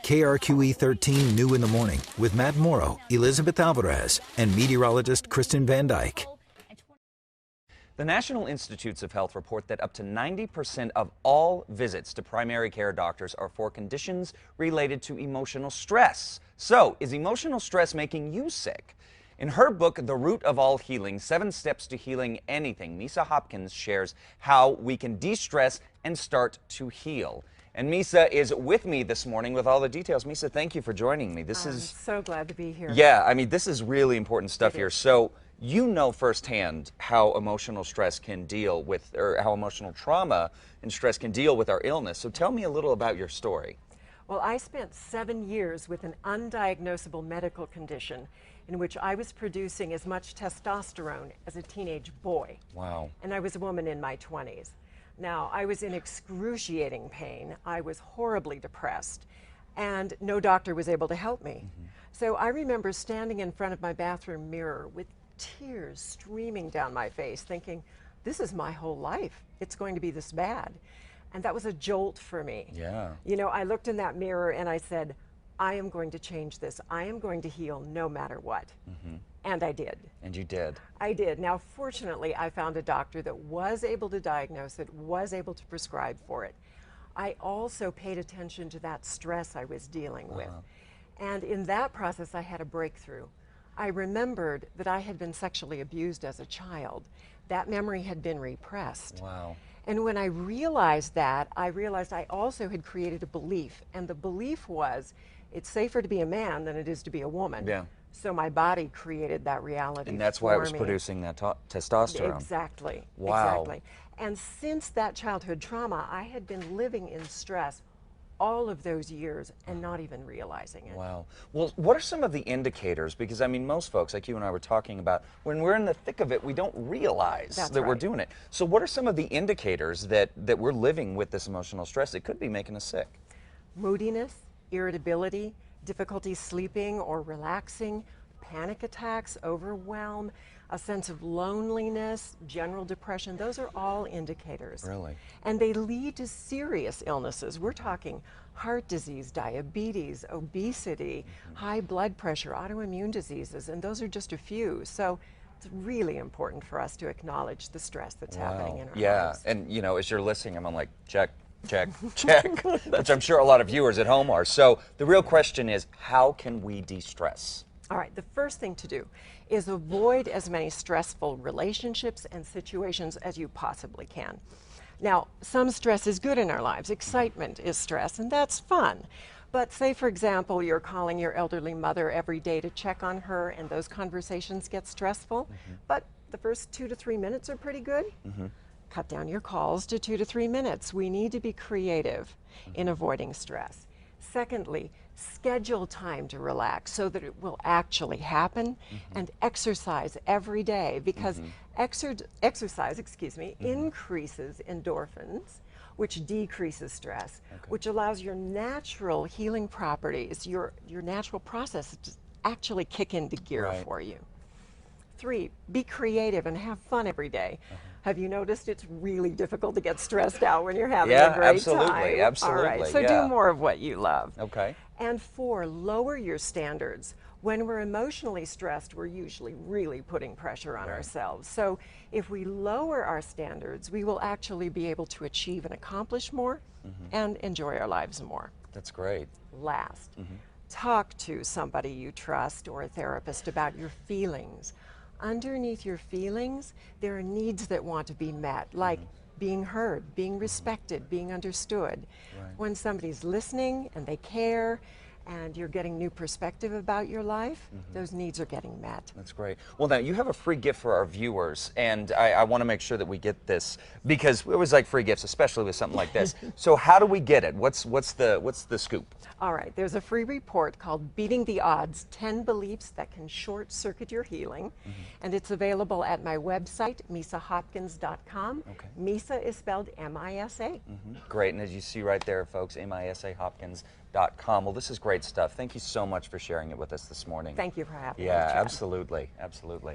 KRQE 13 New in the Morning with Matt Morrow, Elizabeth Alvarez, and meteorologist Kristen Van Dyke. The National Institutes of Health report that up to 90% of all visits to primary care doctors are for conditions related to emotional stress. So, is emotional stress making you sick? In her book, The Root of All Healing, 7 Steps to Healing Anything, Misa Hopkins shares how we can de-stress and start to heal. And Misa is with me this morning with all the details. Misa, thank you for joining me. I'm so glad to be here. Yeah, I mean, this is really important stuff here. So, you know firsthand how emotional stress can deal with, or how emotional trauma and stress can deal with our illness. So tell me a little about your story. Well, I spent 7 years with an undiagnosable medical condition in which I was producing as much testosterone as a teenage boy. Wow. And I was a woman in my 20s. Now, I was in excruciating pain. I was horribly depressed, and no doctor was able to help me. So I remember standing in front of my bathroom mirror with tears streaming down my face, thinking, this is my whole life. It's going to be this bad. And that was a jolt for me. Yeah. You know, I looked in that mirror and I said, I am going to change this. I am going to heal no matter what. And I did. And you did. I did. Now, fortunately, I found a doctor that was able to diagnose it, was able to prescribe for it. I also paid attention to that stress I was dealing with. And in that process, I had a breakthrough. I remembered that I had been sexually abused as a child. That memory had been repressed. Wow. And when I realized that, I realized I also had created a belief. And the belief was, it's safer to be a man than it is to be a woman. Yeah. So my body created that reality. And that's why it was producing that testosterone. Exactly. Wow. Exactly. And since that childhood trauma, I had been living in stress all of those years and not even realizing it. Wow. Well, what are some of the indicators? Because, I mean, most folks, like you and I were talking about, when we're in the thick of it, we don't realize that we're doing it. So what are some of the indicators that we're living with this emotional stress that could be making us sick? Moodiness, irritability, difficulty sleeping or relaxing, panic attacks, overwhelm, a sense of loneliness, general depression. Those are all indicators. Really? And they lead to serious illnesses. We're talking heart disease, diabetes, obesity, high blood pressure, autoimmune diseases, and those are just a few. So it's really important for us to acknowledge the stress that's happening in our lives. And you know, as you're listening, I'm like, check, check, check, which I'm sure a lot of viewers at home are. So the real question is, how can we de-stress? All right, the first thing to do is avoid as many stressful relationships and situations as you possibly can. Now, some stress is good in our lives. Excitement is stress, and that's fun. But say, for example, you're calling your elderly mother every day to check on her, and those conversations get stressful, but the first 2 to 3 minutes are pretty good. Cut down your calls to 2 to 3 minutes. We need to be creative in avoiding stress. Secondly, schedule time to relax so that it will actually happen, and exercise every day, because exercise, increases endorphins, which decreases stress, which allows your natural healing properties, your natural process to actually kick into gear for you. 3, be creative and have fun every day. Have you noticed it's really difficult to get stressed out when you're having a great time? Absolutely. All right, so do more of what you love. Okay. And 4, lower your standards. When we're emotionally stressed, we're usually really putting pressure on ourselves. So if we lower our standards, we will actually be able to achieve and accomplish more and enjoy our lives more. That's great. Last, talk to somebody you trust or a therapist about your feelings. Underneath your feelings, there are needs that want to be met, like being heard, being respected, being understood. When somebody's listening and they care and you're getting new perspective about your life, those needs are getting met. That's great. Well, now you have a free gift for our viewers, and I want to make sure that we get this, because we always like free gifts, especially with something like this. So how do we get it? What's the scoop? All right, there's a free report called Beating the Odds, 10 Beliefs That Can Short Circuit Your Healing, and it's available at my website, misahopkins.com. Misa is spelled M-I-S-A. Great, and as you see right there, folks, misahopkins.com. Well, this is great stuff. Thank you so much for sharing it with us this morning. Thank you for having me. Yeah, absolutely, absolutely.